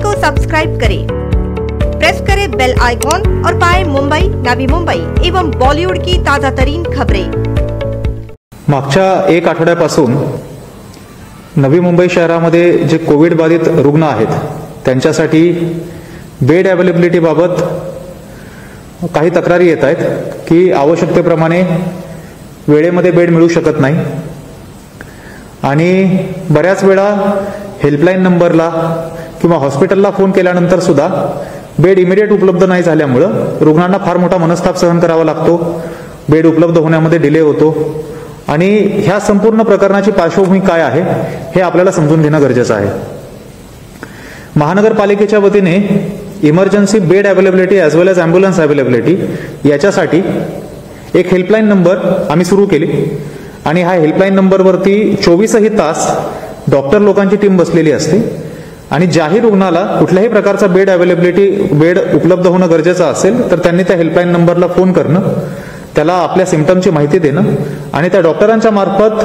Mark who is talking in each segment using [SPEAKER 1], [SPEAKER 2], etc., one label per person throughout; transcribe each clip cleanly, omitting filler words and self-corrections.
[SPEAKER 1] को सब्सक्राइब करें, प्रेस करें बेल आइकॉन और पाएं मुंबई, नवी मुंबई एवं बॉलीवुड की ताजा तरीन खबरें।
[SPEAKER 2] मागच्या एक आठवड्यापासून नवी मुंबई शहरामध्ये जे कोविड बाधित रुग्ण आहेत त्यांच्यासाठी बेड अवेलेबिलिटी बाबत काही तक्रारी येत आहेत की आवश्यकतेप्रमाणे वेळेमध्ये बेड मिळू शकत नाही आणि बऱ्याच वेळा हेल्पलाईन नंबरला किंवा हॉस्पिटलला फोन केल्यानंतर सुद्धा बेड इमिडिएट उपलब्ध नाही झाल्यामुळे रुग्णांना फार मोठा मनस्ताप सहन करावा लागतो, बेड उपलब्ध होण्यामध्ये डिले होतो आणि ह्या संपूर्ण प्रकरणाची पार्श्वभूमी काय आहे हे आपल्याला समजून घेणं गरजेचं आहे। महानगरपालिकेच्या वतीने इमर्जन्सी बेड अवेलेबिलिटी ॲज वेल एज ॲम्ब्युलन्स अवेलेबिलिटी याच्यासाठी एक हेल्पलाईन नंबर आम्ही सुरू केली आणि ह्या हेल्पलाईन नंबरवरती 24ही तास डॉक्टर लोकांची टीम बसलेली असते आणि ज्याही रुग्णाला कुठल्याही प्रकारचा बेड उपलब्ध होणं गरजेचं असेल तर त्यांनी त्या हेल्पलाईन नंबरला फोन करणं, त्याला आपल्या सिम्पटमची माहिती देणं आणि त्या डॉक्टरांच्या मार्फत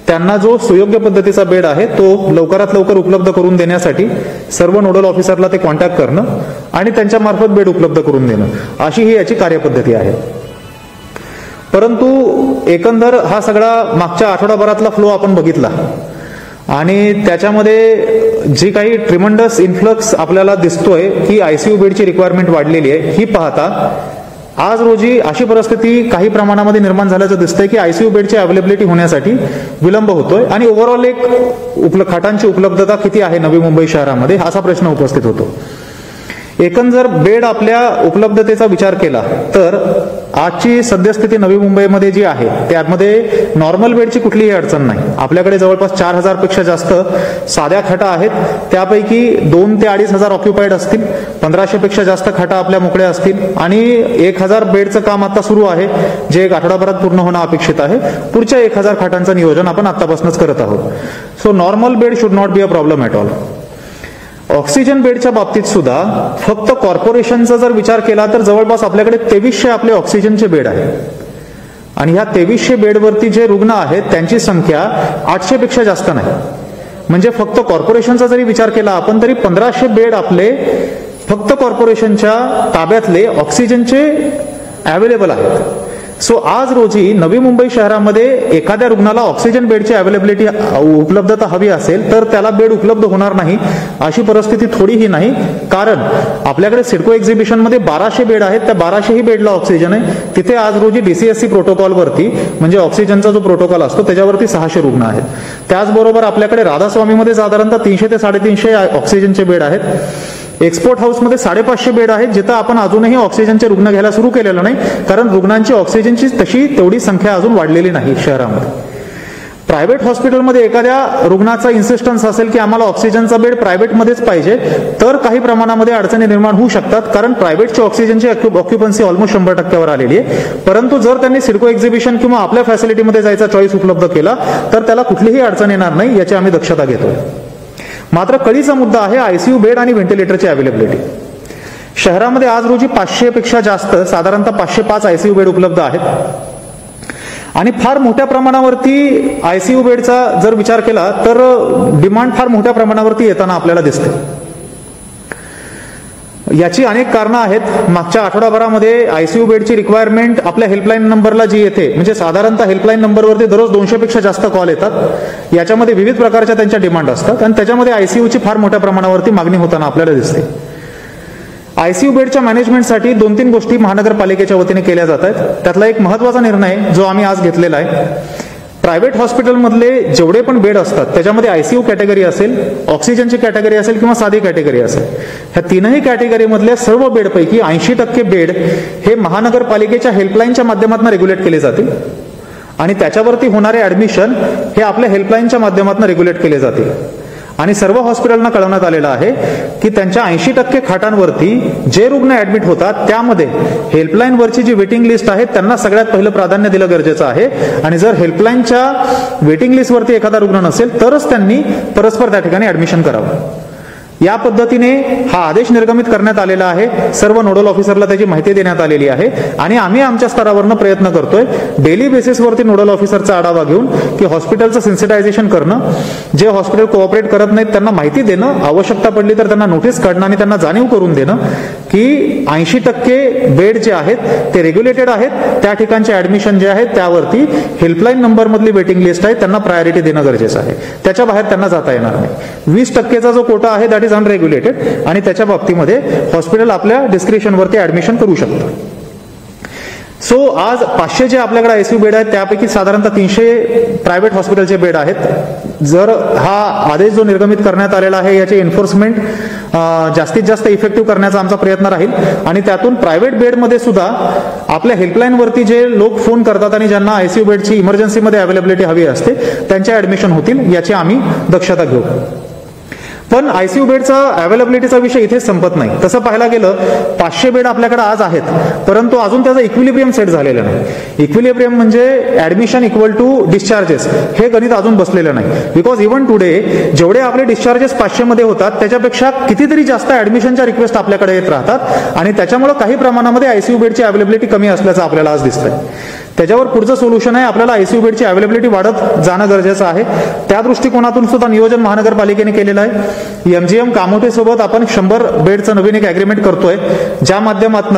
[SPEAKER 2] त्यांना जो सुयोग्य पद्धतीचा बेड आहे तो लवकरात लवकर उपलब्ध करून देण्यासाठी सर्व नोडल ऑफिसरला ते कॉन्टॅक्ट करणं आणि त्यांच्या मार्फत बेड उपलब्ध करून देणं अशी ही याची कार्यपद्धती आहे। परंतु एकंदर हा सगळा मागच्या आठवडाभरातला फ्लो आपण बघितला आणि त्याच्यामध्ये जी काही ट्रिमंडस इन्फ्लक्स आपल्याला दिसतोय की आयसीयू बेडची रिक्वायरमेंट वाढलेली आहे, ही पाहता आज रोजी अशी परिस्थिती काही प्रमाणामध्ये निर्माण झाल्याचं दिसतंय की आयसीयू बेडची अवेलेबिलिटी होण्यासाठी विलंब होतोय आणि ओव्हरऑल एक खाटांची उपलब्धता किती आहे नवी मुंबई शहरामध्ये असा प्रश्न उपस्थित होतो। एकंदर बेड आपल्या उपलब्धतेचा विचार केला तर आजची सद्यस्थिती नवी मुंबईमध्ये जी आहे त्यामध्ये नॉर्मल बेडची कुठलीही अडचण नाही। आपल्याकडे जवळपास 4000 पेक्षा जास्त साध्या खाटा आहेत, त्यापैकी 2 ते 2500 ऑक्युपाईड असतील, 1500 पेक्षा जास्त खाटा आपल्या मोकळ्या असतील आणि 1000 बेडचं काम आता सुरू आहे जे एक आठवडाभरात पूर्ण होणं अपेक्षित आहे। पुढच्या 1000 खाटांचं नियोजन आपण आतापासूनच करत आहोत। So normal bed should not be a problem at all. Oxygen बेडच्या बाबतीत सुद्धा फक्त कॉर्पोरेशनचा जर विचार केला तर जवळपास आपल्याकडे 2300 आपले ऑक्सिजनचे बेड आहेत आणि ह्या 2300 बेडवरती जे रुग्ण आहेत त्यांची संख्या 800 पेक्षा जास्त नाही। म्हणजे फक्त कॉर्पोरेशनचा जरी विचार केला आपण तरी 1500 बेड आपले फक्त कॉर्पोरेशनच्या ताब्यातले ऑक्सिजनचे अवेलेबल आहेत। सो आज रोजी नवी मुंबई शहरामध्ये एखाद्या रुग्णाला ऑक्सिजन बेडची अवेलेबिलिटी उपलब्धता हवी असेल तर त्याला बेड उपलब्ध होणार नाही अशी परिस्थिती थोडीही नाही, कारण आपल्याकडे सिडको एक्झिबिशन मध्ये 1200 बेड आहेत, त्या 1200 ही बेडला ऑक्सिजन आहे। तिथे आज रोजी DCSC प्रोटोकॉलवरती म्हणजे ऑक्सिजनचा जो प्रोटोकॉल असतो त्याच्यावरती 600 रुग्ण आहेत। त्याचबरोबर आपल्याकडे राधास्वामीमध्ये साधारणतः 300 ते 350 ऑक्सिजनचे बेड आहेत। एक्सपोर्ट हाऊसमध्ये 550 बेड आहेत जिथं आपण अजूनही ऑक्सिजनचे रुग्ण घ्यायला सुरू केलेलं नाही, कारण रुग्णांची ऑक्सिजनची तेवढी संख्या अजून वाढलेली नाही शहरामध्ये। प्रायव्हेट हॉस्पिटलमध्ये एखाद्या रुग्णाचा इन्सिस्टन्स असेल की आम्हाला ऑक्सिजनचा बेड प्रायव्हेटमध्येच पाहिजे तर काही प्रमाणामध्ये अडचणी निर्माण होऊ शकतात, कारण प्रायव्हेटची ऑक्सिजनची ऑक्युपन्सी ऑलमोस्ट 100% आलेली आहे। परंतु जर त्यांनी सिडको एक्झिबिशन किंवा आपल्या फॅसिलिटीमध्ये जायचा चॉईस उपलब्ध केला तर त्याला कुठलीही अडचण येणार नाही याची आम्ही दक्षता घेतोय। मात्र कळीचा मुद्दा आहे आयसीयू बेड आणि व्हेंटिलेटरची अवेलेबिलिटी। शहरामध्ये आज रोजी 500 पेक्षा जास्त साधारणतः 505 आयसीयू बेड उपलब्ध आहेत आणि फार मोठ्या प्रमाणावरती आयसीयू बेडचा जर विचार केला तर डिमांड फार मोठ्या प्रमाणावरती येताना आपल्याला दिसते। याची अनेक कारणं आहेत। मागच्या आठवडाभरामध्ये आयसीयू बेडची रिक्वायरमेंट आपल्या हेल्पलाईन नंबरला जी येते म्हणजे साधारणतः हेल्पलाईन नंबरवरती दररोज 200 पेक्षा जास्त कॉल येतात, याच्यामध्ये विविध प्रकारच्या त्यांच्या डिमांड असतात आणि त्याच्यामध्ये आयसीयूची फार मोठ्या प्रमाणावरती मागणी होताना आपल्याला दिसते। आयसीयू बेडच्या मॅनेजमेंटसाठी 2-3 गोष्टी महानगरपालिकेच्या वतीने केल्या जात आहेत। त्यातला एक महत्वाचा निर्णय जो आम्ही आज घेतलेला आहे, प्रायव्हेट हॉस्पिटलमधले जेवढे पण बेड असतात त्याच्यामध्ये आयसीयू कॅटेगरी असेल, ऑक्सिजनची कॅटेगरी असेल किंवा साधी कॅटेगरी असेल, ह्या तीनही कॅटेगरीमधल्या सर्व बेडपैकी 80% बेड हे महानगरपालिकेच्या हेल्पलाईनच्या माध्यमातून रेग्युलेट केले जातील आणि त्याच्यावरती होणारे ऍडमिशन हे आपल्या हेल्पलाईनच्या माध्यमातून रेग्युलेट केले जातील आणि सर्व हॉस्पिटलना कळवण्यात आलेलं आहे की त्यांच्या 80% खाटांवरती जे रुग्ण ऍडमिट होतात त्यामध्ये हेल्पलाईनवरची जी वेटिंग लिस्ट आहे त्यांना सगळ्यात पहिलं प्राधान्य दिलं गरजेचं आहे आणि जर हेल्पलाईनच्या वेटिंग लिस्टवरती एखादा रुग्ण नसेल तरच त्यांनी परस्पर त्या ठिकाणी ऍडमिशन करावं। या पद्धतीने हा आदेश निर्गमित करण्यात आलेला आहे. सर्व नोडल ऑफिसरला त्याची माहिती देण्यात आलेली आहे आणि आम्ही आमच्या स्तरावरनं प्रयत्न करतोय डेली बेसिसवरती नोडल ऑफिसरचा आढावा घेऊन की हॉस्पिटलचं सेन्सिटायझेशन करणं, जे हॉस्पिटल कोऑपरेट करत नाहीत त्यांना माहिती देणं, आवश्यकता पडली तर त्यांना नोटीस काढणं आणि त्यांना जाणीव करून देणं की 80% बेड जे आहेत ते रेग्युलेटेड आहेत, त्या ठिकाणचे ऍडमिशन जे आहेत त्यावरती हेल्पलाईन नंबर मधली वेटिंग लिस्ट आहे, त्यांना प्रायोरिटी देणं गरजेचं आहे. त्याच्या बाहेर त्यांना जाता येणार नाही. 20% जो कोटा आहे दॅट इज अनरेग्युलेटेड आणि त्याच्या बाबतीमध्ये हॉस्पिटल आपल्या डिस्क्रिप्शनवरती ऍडमिशन करू शकतं. सो आज 500 जे आपल्याकडे आयसीयू बेड आहेत त्यापैकी साधारणतः 300 प्रायव्हेट हॉस्पिटलचे बेड आहेत. जर हा आदेश जो निर्गमित करण्यात आलेला आहे याची एन्फोर्समेंट जास्तीत जास्त इफेक्टिव्ह करण्याचा आमचा प्रयत्न राहील आणि त्यातून प्रायव्हेट बेडमध्ये सुद्धा आपल्या हेल्पलाईनवरती जे लोक फोन करतात आणि ज्यांना आयसीयू बेडची इमर्जन्सीमध्ये अवेलेबिलिटी हवी असते त्यांचे ऍडमिशन होतील याची आम्ही दक्षता घेऊ. पण आयसीयू बेडचा अवेलेबिलिटीचा विषय इथेच संपत नाही. तसं पाहायला गेलं 500 बेड आपल्याकडे आज आहेत, परंतु अजून त्याचा इक्विलिब्रियम सेट झालेला नाही. इक्विलिब्रियम म्हणजे ऍडमिशन इक्वल टू डिस्चार्जेस हे गणित अजून बसलेलं नाही. बिकॉज इव्हन टुडे जेवढे आपले डिस्चार्जेस 500 मध्ये होतात त्याच्यापेक्षा कितीतरी जास्त ऍडमिशनच्या रिक्वेस्ट आपल्याकडे येत राहतात आणि त्याच्यामुळे काही प्रमाणामध्ये आयसीयू बेडची अवेलेबिलिटी कमी असल्याचं आपल्याला आज दिसतंय. त्याच्यावर पुढचं सोल्युशन आहे आपल्याला आयसीयू बेडची अवेलेबिलिटी वाढत जाणं गरजेचं आहे. त्या दृष्टिकोनातून सुद्धा नियोजन महानगरपालिकेने केलेलं आहे. एमजीएम कामोठे सोबत आपण 100 बेडचं नवीन एक अग्रीमेंट करतोय, ज्या माध्यमातून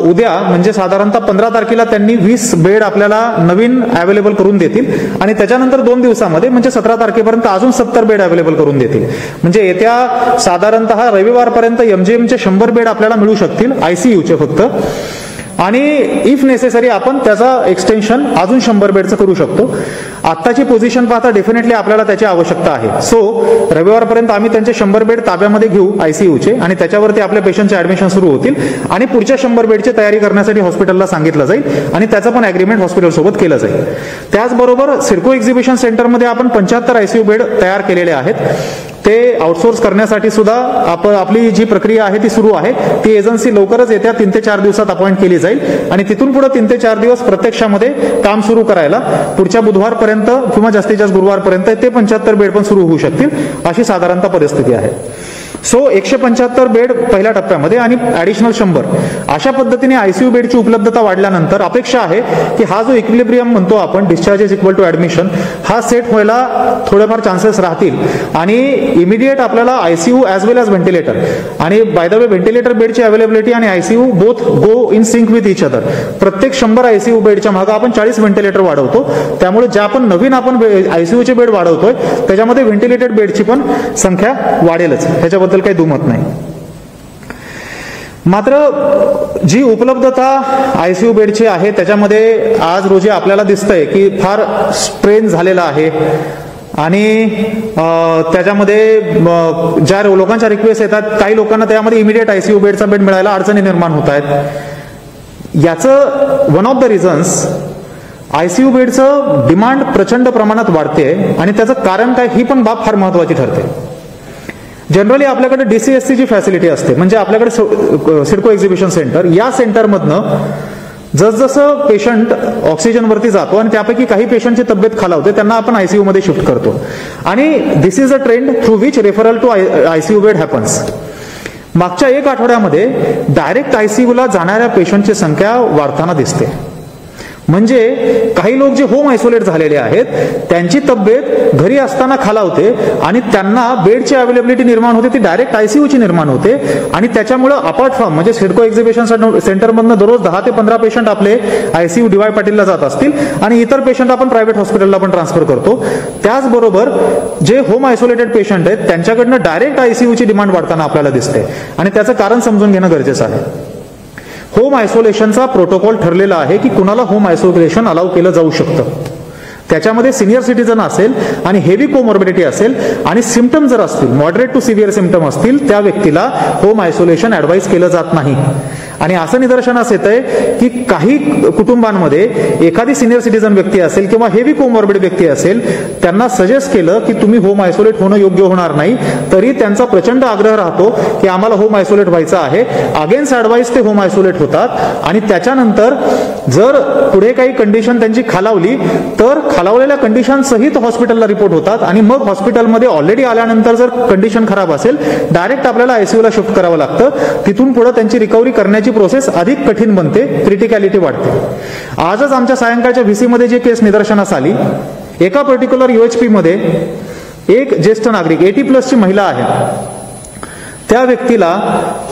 [SPEAKER 2] उद्या म्हणजे साधारणतः 15 तारखेला त्यांनी 20 बेड आपल्याला नवीन अवेलेबल करून देतील आणि त्याच्यानंतर 2 दिवसामध्ये म्हणजे 17 तारखेपर्यंत अजून 70 बेड अवेलेबल करून देतील. म्हणजे येत्या साधारणतः रविवारपर्यंत एमजीएमचे 100 बेड आपल्याला मिळू शकतील आयसीयूचे फक्त. आणि इफ नेसेसरी आपण त्याचा एक्सटेन्शन अजून 100 बेडचं करू शकतो. आत्ताची पोझिशन पाहता डेफिनेटली आपल्याला त्याची आवश्यकता आहे. सो रविवारपर्यंत आम्ही त्यांचे 100 बेड ताब्यामध्ये घेऊ आयसीयूचे आणि त्याच्यावरती आपल्या पेशंटचे ऍडमिशन सुरू होतील आणि पुढच्या 100 बेडची तयारी करण्यासाठी हॉस्पिटलला सांगितलं जाईल आणि त्याचं पण अग्रीमेंट हॉस्पिटल सोबत केलं जाईल. त्याचबरोबर सिडको एक्झिबिशन सेंटरमध्ये आपण 75 आयसीयू बेड तयार केलेले आहेत. ते आउटसोर्स करण्यासाठी सुद्धा आपली जी प्रक्रिया आहे ती सुरू आहे. ती एजन्सी लवकरच येत्या 3 ते 4 दिवसात अपॉइंट केली जाईल आणि तिथून पुढे 3 ते 4 दिवस प्रत्यक्षामध्ये काम सुरू करायला पुढच्या बुधवारपर्यंत किंवा जास्तीत जास्त गुरुवारपर्यंत ते 75 बेड पण सुरू होऊ शकतील अशी साधारणतः परिस्थिती आहे. सो 175 बेड पहिल्या टप्प्यामध्ये आणि ऍडिशनल 100 अशा पद्धतीने आयसीयू बेडची उपलब्धता वाढल्यानंतर अपेक्षा आहे की हा जो इक्विलिब्रियम म्हणतो आपण डिस्चार्जेस इक्वल टू ऍडमिशन हा सेट व्हायला थोडेफार चान्सेस राहतील आणि इमिडिएट आपल्याला आयसीयू ऍज वेल एज व्हेंटिलेटर आणि बाय द वे व्हेंटिलेटर बेडची अवेलेबिलिटी आणि ICU both go in sync with each other. प्रत्येक 100 आयसीयू बेडच्या मागे आपण 40 व्हेंटिलेटर वाढवतो. त्यामुळे ज्या आपण नवीन आयसीयूचे बेड वाढवतोय त्याच्यामध्ये व्हेंटिलेटेड बेडची पण संख्या वाढेलच, ह्याच्याबद्दल काही दुमत नाही. मात्र जी उपलब्धता आयसीयू बेडची आहे त्याच्यामध्ये आज रोजी आपल्याला दिसतंय की फार स्ट्रेन झालेला आहे आणि त्याच्यामध्ये ज्या लोकांच्या रिक्वेस्ट येतात काही लोकांना त्यामध्ये इमिडिएट आयसीयू बेडचा बेड मिळायला अडचणी निर्माण होत आहेत. याचं one of the reasons ICU बेडचं डिमांड प्रचंड प्रमाणात वाढते आणि त्याचं कारण काय ही पण बाब फार महत्वाची ठरते. जनरली आपल्याकडे डीसीएससी ची फॅसिलिटी असते म्हणजे आपल्याकडे सिडको एक्झिबिशन सेंटर या सेंटरमधनं जसजसं पेशंट ऑक्सिजनवरती जातो आणि त्यापैकी काही पेशंटची तब्येत खालावते त्यांना आपण आयसीयू मध्ये शिफ्ट करतो आणि this is a trend through which referral to ICU bed happens. मागच्या 1 आठवड्यामध्ये डायरेक्ट आयसीयूला जाणाऱ्या पेशंटची संख्या वाढताना दिसते. म्हणजे काही लोक जे होम आयसोलेट झालेले आहेत त्यांची तब्येत घरी असताना खालावते आणि त्यांना बेडची अवेलेबिलिटी निर्माण होते ती डायरेक्ट आयसीयूची निर्माण होते आणि त्याच्यामुळे अपार्ट फ्रॉम म्हणजे सिडको एक्झिबिशन सेंटरमधनं दररोज 10 ते 15 पेशंट आपले आयसीयू DY पाटीलला जात असतील आणि इतर पेशंट आपण प्रायव्हेट हॉस्पिटलला पण ट्रान्सफर करतो. त्याचबरोबर जे होम आयसोलेटेड पेशंट आहेत त्यांच्याकडनं डायरेक्ट आयसीयूची डिमांड वाढताना आपल्याला दिसते आणि त्याचं कारण समजून घेणं गरजेचं आहे. होम आयसोलेशनचा प्रोटोकॉल ठरलेला आहे की कुणाला होम आयसोलेशन अलाउ केलं जाऊ शकतं. त्याच्यामध्ये सिनियर सिटीजन असेल आणि हेवी कोमॉर्बिडिटी असेल आणि सिम्पटम जर असतील मॉडरेट टू सिव्हिअर सिम्पटम असतील त्या व्यक्तीला होम आयसोलेशन ऍडवाइस केलं जात नाही. आणि असं निदर्शनास येत आहे की काही कुटुंबांमध्ये एखादी सिनियर सिटीजन व्यक्ती असेल किंवा हेवी कोमॉर्बिड व्यक्ती असेल त्यांना सजेस्ट केलं की तुम्ही होम आयसोलेट होणं योग्य होणार नाही तरी त्यांचा प्रचंड आग्रह राहतो की आम्हाला होम आयसोलेट व्हायचं आहे. अगेन्स्ट ऍडवाइस ते होम आयसोलेट होतात आणि त्याच्यानंतर जर पुढे काही कंडिशन त्यांची खालावली तर खालावलेल्या कंडिशन सहित हॉस्पिटलला रिपोर्ट होतात आणि मग हॉस्पिटलमध्ये ऑलरेडी आल्यानंतर जर कंडिशन खराब असेल डायरेक्ट आपल्याला आयसीयूला शिफ्ट करावं लागतं. तिथून पुढे त्यांची रिकव्हरी करण्याची प्रोसेस अधिक कठीण बनते, क्रिटिकॅलिटी वाढते. आजच आमच्या सायंकाळच्या व्हीसी मध्ये जे केस निदर्शनास आली, एका पर्टिक्युलर यूएचपी मध्ये एक ज्येष्ठ नागरिक 80+ महिला आहे, त्या व्यक्तीला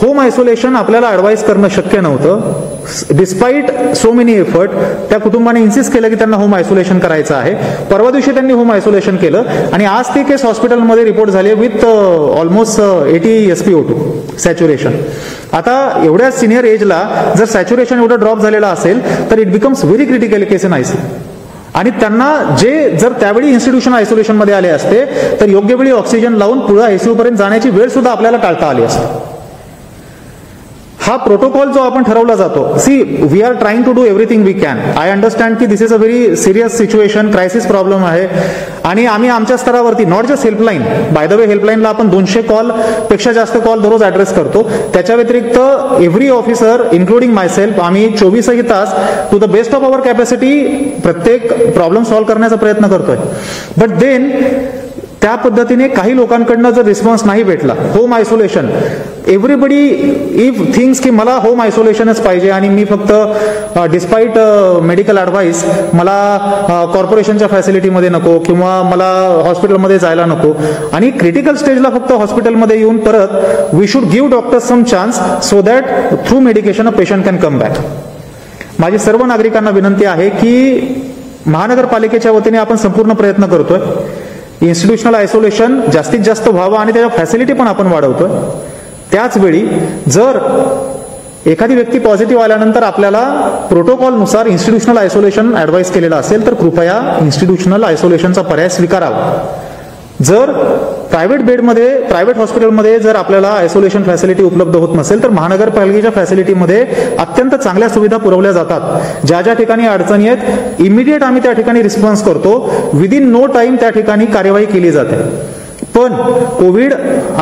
[SPEAKER 2] होम आयसोलेशन आपल्याला ऍडवाइस करणं शक्य नव्हतं. डिस्पाईट सो मेनी एफर्ट त्या कुटुंबाने इन्सिस्ट केलं की त्यांना होम आयसोलेशन करायचं आहे. परवा दिवशी त्यांनी होम आयसोलेशन केलं आणि आज ती केस हॉस्पिटलमध्ये रिपोर्ट झाली विथ ऑलमोस्ट 80 SpO2 सॅच्युरेशन. आता एवढ्या सिनियर एजला जर सॅच्युरेशन एवढं ड्रॉप झालेलं असेल तर it becomes very critical case in ICU. आणि त्यांना जर त्यावेळी इन्स्टिट्यूशन आयसोलेशन मध्ये आले असते तर योग्य वेळी ऑक्सिजन लावून पुढे आयसीयू पर्यंत जाण्याची वेळ सुद्धा आपल्याला टाळता आली असते. हा प्रोटोकॉल जो आपण ठरवला जातो, we are trying to do everything we can. I understand की this is a very serious situation, crisis problem आहे आणि आम्ही आमच्या स्तरावरती not just helpline, by the way हेल्पलाईनला आपण 200 कॉल पेक्षा जास्त कॉल दररोज ऍड्रेस करतो. त्याच्या व्यतिरिक्त एव्हरी ऑफिसर इन्क्लुडिंग मायसेल्फ आम्ही 24 तास to the best of our capacity प्रत्येक प्रॉब्लेम सॉल्व्ह करण्याचा प्रयत्न करतोय. बट देन त्या पद्धतीने काही लोकांकडनं जर रिस्पॉन्स नाही भेटला, home isolation, everybody if things की मला होम आयसोलेशनच पाहिजे आणि मी फक्त डिस्पाईट मेडिकल ऍडवाइस मला कॉर्पोरेशनच्या फॅसिलिटीमध्ये नको किंवा मला हॉस्पिटलमध्ये जायला नको आणि क्रिटिकल स्टेजला फक्त हॉस्पिटलमध्ये येऊन परत we should give doctors some chance so that through medication a patient can come back. माझी सर्व नागरिकांना विनंती आहे की महानगरपालिकेच्या वतीने आपण संपूर्ण प्रयत्न करतोय, इन्स्टिट्यूशनल आयसोलेशन जास्तीत जास्त व्हावं आणि त्याच्या फॅसिलिटी पण आपण वाढवतोय. त्याचवेळी जर एखादी व्यक्ती पॉझिटिव्ह आल्यानंतर आपल्याला प्रोटोकॉलनुसार इन्स्टिट्यूशनल आयसोलेशन ऍडवाइस केलेलं असेल तर कृपया इन्स्टिट्यूशनल आयसोलेशनचा पर्याय स्वीकारावा. जर प्रायव्हेट हॉस्पिटलमध्ये जर आपल्याला आयसोलेशन फॅसिलिटी उपलब्ध होत नसेल तर महानगरपालिकेच्या फॅसिलिटीमध्ये अत्यंत चांगल्या सुविधा पुरवल्या जातात. ज्या ज्या ठिकाणी अडचणी आहेत इमिडिएट आम्ही त्या ठिकाणी रिस्पॉन्स करतो, विदिन नो टाइम त्या ठिकाणी कार्यवाही केली जाते. पण कोविड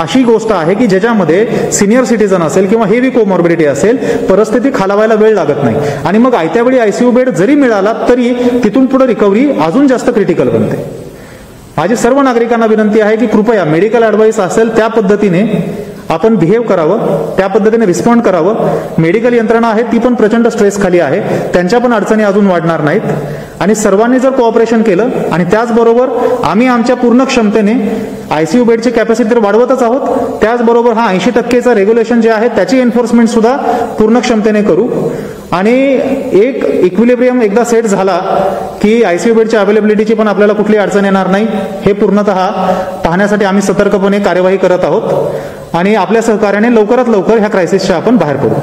[SPEAKER 2] अशी गोष्ट आहे की ज्याच्यामध्ये सिनियर सिटीजन असेल किंवा हेवी कोमॉर्बिडिटी असेल, परिस्थिती खालावायला वेळ लागत नाही आणि मग आयत्या वेळी आयसीयू बेड जरी मिळाला तरी तिथून पुढे रिकव्हरी अजून जास्त क्रिटिकल बनते. माझी सर्व नागरिकांना विनंती आहे की कृपया मेडिकल ऍडवाइस असेल त्या पद्धतीने आपण बिहेव करावं, त्या पद्धतीने रिस्पॉन्ड करावं. मेडिकल यंत्रणा आहे ती पण प्रचंड स्ट्रेस खाली आहे, त्यांच्या पण अडचणी अजून वाढणार नाहीत आणि सर्वांनी जर कोऑपरेशन केलं आणि त्याचबरोबर आम्ही आमच्या पूर्ण क्षमतेने आयसीयू बेडची कॅपॅसिटी तर वाढवतच आहोत, त्याचबरोबर 80% रेग्युलेशन जे आहे त्याची एन्फोर्समेंट सुद्धा पूर्ण क्षमतेने करू आणि एक इक्विलिब्रियम एकदा सेट झाला की आयसीयू बेडच्या अवेलेबिलिटीची पण आपल्याला कुठली अडचण येणार नाही, हे पूर्णतः पाहण्यासाठी आम्ही सतर्कपणे कार्यवाही करत आहोत आणि आपल्या सहकार्याने लवकरात लवकर ह्या क्रायसिसच्या आपण बाहेर पडू.